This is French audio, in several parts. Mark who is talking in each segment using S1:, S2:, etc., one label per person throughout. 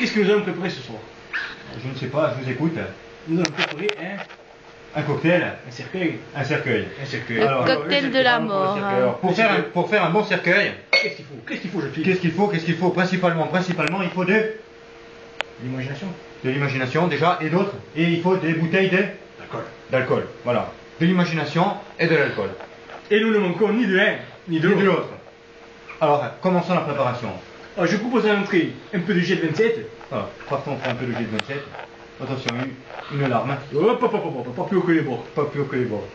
S1: Qu'est-ce que nous allons préparer ce soir?
S2: Je ne sais pas, je vous écoute.
S1: Nous allons préparer
S2: Un cocktail.
S1: un cercueil.
S2: Un cercueil.
S1: Un cercueil.
S3: Le
S2: Alors,
S3: cocktail de la mort.
S2: Alors, pour faire un bon cercueil,
S1: Qu'est-ce qu'il faut? Qu'est-ce qu'il faut, je file?
S2: qu'est-ce qu'il faut principalement, il faut de
S1: L'imagination.
S2: l'imagination déjà et d'autres. Et il faut des bouteilles d'alcool. Voilà. De l'imagination et de l'alcool.
S1: Et nous ne manquons ni de l'un, ni de l'autre.
S2: l'autre. Alors, commençons la préparation.
S1: Alors, je propose à l'entrée un peu de jet de 27.
S2: Voilà. Partons, on fait un peu de jet de 27. Attention, une larme.
S1: Hop, hop, hop, hop, pas plus haut que les bords.
S2: Pas plus haut que les bords.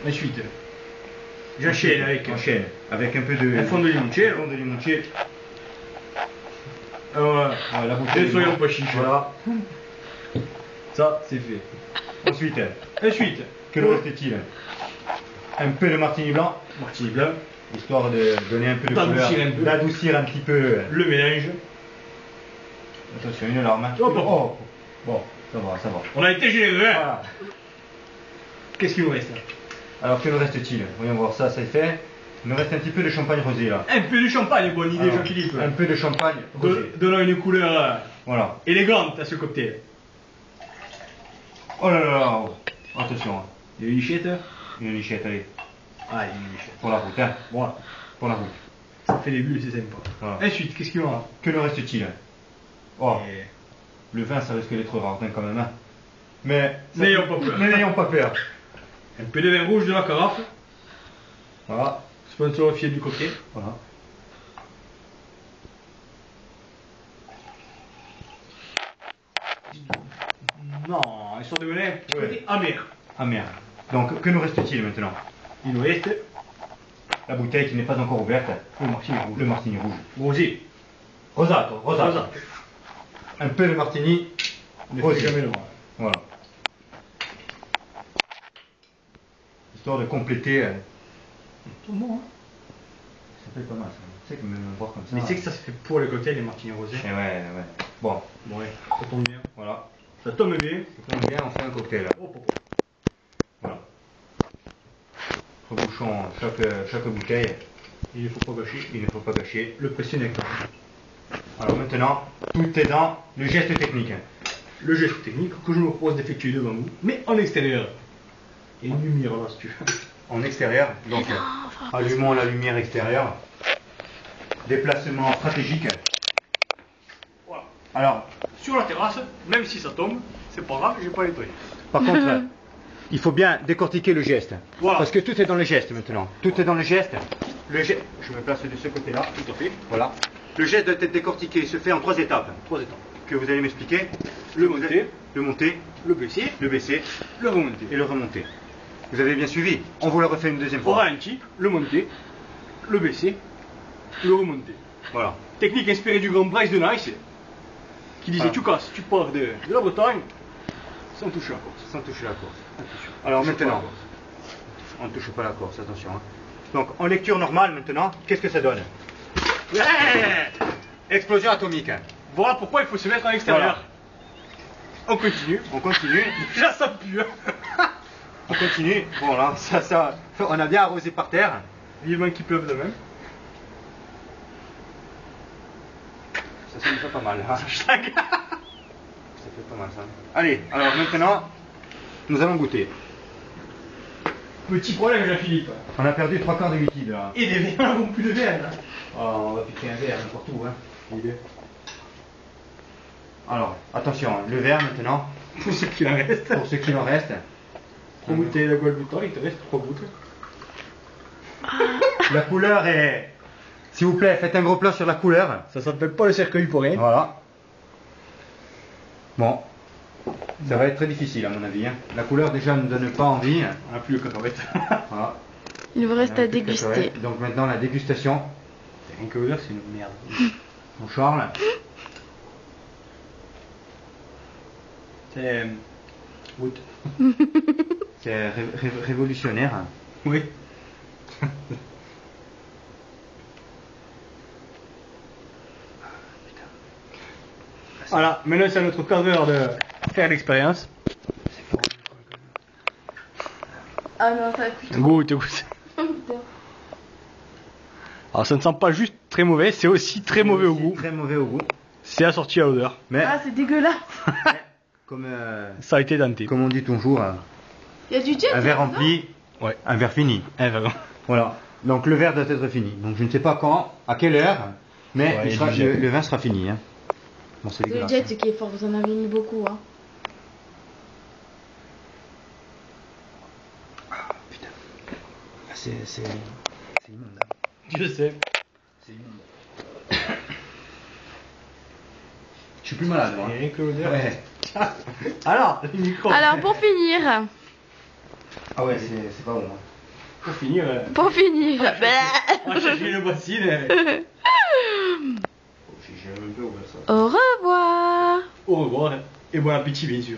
S1: Ensuite, j'enchaîne avec
S2: avec un peu de...
S1: un fond de limoncello.
S2: fond de limoncello. La
S1: Et
S2: bouteille.
S1: soyons pas chiches.
S2: Voilà.
S1: Ça, c'est fait.
S2: Ensuite,
S1: Ensuite,
S2: que nous reste-t-il? Un peu de martini blanc,
S1: martini blanc,
S2: histoire de donner un peu de couleur,
S1: D'adoucir un peu.
S2: d'adoucir un petit peu.
S1: le mélange.
S2: Attention, une larme.
S1: Oh.
S2: Bon, ça va.
S1: On a été généreux. Hein.
S2: Voilà.
S1: Qu'est-ce qu'il nous reste?
S2: Alors, que nous reste-t-il? Voyons voir, ça c'est fait. Il nous reste un petit peu de champagne rosé là.
S1: Un peu de champagne, bonne idée,
S2: Alors,
S1: Jean-Philippe.
S2: un peu de champagne rosé.
S1: Donnant une couleur
S2: Voilà.
S1: élégante à ce cocktail.
S2: Oh là là, attention.
S1: Des lichettes.
S2: Une lichette, allez.
S1: Allez, une lichette.
S2: Pour la route, hein.
S1: Voilà.
S2: Pour la route.
S1: Ça fait des bulles, c'est sympa.
S2: Voilà.
S1: Ensuite, qu'est-ce qu'il y aura?
S2: Que nous reste-t-il? Oh,
S1: Et-
S2: le vin ça risque d'être rare quand même. Hein. Mais
S1: N'ayons pas peur.
S2: Mais n'ayons pas peur.
S1: Un peu de vin rouge de la carafe.
S2: Voilà.
S1: Sponsorifié du cocktail.
S2: Voilà.
S1: Non, histoire de mener.
S2: Ouais.
S1: Côté amer.
S2: Ah merde. Donc que nous reste-t-il maintenant?
S1: Il nous reste
S2: La bouteille qui n'est pas encore ouverte.
S1: le martini rouge.
S2: Le martini rouge.
S1: Rosé.
S2: Rosato.
S1: Rosa.
S2: Un peu de martini.
S1: Ne
S2: Rosé.
S1: fait jamais le mal.
S2: Voilà. Histoire de compléter.
S1: Tout bon, hein.
S2: Ça fait pas mal ça. Tu sais que même voir comme ça.
S1: Mais c'est que ça se fait pour le cocktail, les martini rosés.
S2: Eh ouais. Bon,
S1: Bon, ouais, ça tombe bien.
S2: voilà.
S1: Ça tombe bien.
S2: Ça tombe bien, on fait un cocktail.
S1: Hop, hop.
S2: Voilà. Rebouchons chaque bouteille.
S1: Il ne faut pas gâcher.
S2: Il ne faut pas gâcher.
S1: Le précieux nectar.
S2: Alors maintenant, tout est dans le geste technique.
S1: Le geste technique que je me propose d'effectuer devant vous, mais en extérieur. Et une lumière là, si tu veux.
S2: En extérieur, donc allumons la lumière extérieure. Déplacement stratégique.
S1: Voilà.
S2: Alors,
S1: Sur la terrasse, même si ça tombe, c'est pas grave, j'ai pas nettoyé.
S2: par contre, il faut bien décortiquer le geste.
S1: Voilà.
S2: Parce que tout est dans le geste maintenant. Tout est dans le geste. Je me place de ce côté-là.
S1: Tout à fait.
S2: Voilà. Le geste doit être décortiqué. Il se fait en 3 étapes.
S1: 3 étapes.
S2: Que vous allez m'expliquer.
S1: Le monter,
S2: Le monter,
S1: le baisser,
S2: le baisser
S1: le remonter.
S2: et le remonter. Vous avez bien suivi. On vous le refait une deuxième
S1: Au
S2: fois.
S1: ralenti, le monter, le baisser, le remonter.
S2: Voilà.
S1: Technique inspirée du grand Bryce de Nice, qui disait
S2: Ah.
S1: tu casses, tu pars de la Bretagne, sans toucher la Corse.
S2: Sans toucher la Corse.
S1: Attention.
S2: Alors
S1: Touche pas la
S2: maintenant,
S1: Corse.
S2: on ne touche pas la Corse, attention. Hein. Donc en lecture normale maintenant, qu'est-ce que ça donne?
S1: Ouais.
S2: Explosion atomique.
S1: Voilà pourquoi il faut se mettre en extérieur. On continue.
S2: On continue.
S1: Déjà ça pue. Hein.
S2: On continue. Bon là, ça, on a bien arrosé par terre.
S1: Vivement qu'il pleuve de même.
S2: Ça sonne pas mal. Hein.
S1: Hashtag.
S2: Ça fait pas mal ça. Allez, alors maintenant, nous allons goûter.
S1: Petit problème Jean-Philippe.
S2: On a perdu 3 quarts de liquide là.
S1: Et des verres, on n'a plus de verres là.
S2: Oh, on va piquer un verre n'importe où. Hein. L'idée. Alors, attention, le verre maintenant,
S1: Pour ce qu'il en reste.
S2: pour ce qu'il en reste.
S1: 3 bouteilles de Gualbutor, il te reste 3 gouttes.
S2: La couleur est... S'il vous plaît, faites un gros plan sur la couleur.
S1: Ça s'appelle pas le cercueil pour rien.
S2: Voilà. Bon. Ça va être très difficile à mon avis. Hein. La couleur déjà ne donne pas envie.
S1: On n'a plus le cacahuète.
S2: Voilà.
S3: Il vous reste
S2: Un
S3: à
S2: peu de
S3: déguster.
S2: cacahuètes. Donc maintenant la dégustation.
S1: Rien que l'odeur, c'est une merde.
S2: Mon Charles.
S1: C'est. Wood.
S2: C'est révolutionnaire.
S1: Oui. Voilà, maintenant c'est à notre serveur de faire l'expérience.
S3: Ah non, ça coûte.
S1: Goûte. Alors ça ne sent pas juste très mauvais, c'est aussi très mauvais au goût.
S2: Très mauvais au goût.
S1: C'est assorti à l'odeur.
S2: Mais
S3: Ah, c'est dégueulasse.
S2: comme,
S1: Ça a été denté.
S2: comme on dit toujours,
S3: Il y a du jet.
S2: un verre
S3: là-dedans.
S2: rempli,
S1: Ouais.
S2: un verre fini.
S1: Vraiment.
S2: Voilà. Donc le verre doit être fini. Donc je ne sais pas quand, à quelle heure, mais
S1: Ouais,
S2: il sera-
S1: du jet.
S2: le vin sera fini. Hein. Bon, c'est
S3: Le
S2: dégueulasse.
S3: jet, c'est qui est fort. Vous en avez mis beaucoup. Hein.
S2: Putain. Ah, c'est immonde. Hein.
S1: Je sais.
S2: C'est immonde. Je suis plus malade. Moi.
S1: Rien que l'odeur.
S2: Ouais.
S1: Alors, le micro.
S3: Alors, pour finir.
S2: Ah ouais, c'est pas bon. Hein.
S1: Pour finir.
S3: Pour finir.
S1: On va chercher le bassine. J'ai même pas ouvert ça.
S3: Au revoir.
S1: Au revoir et bon appétit, bien sûr.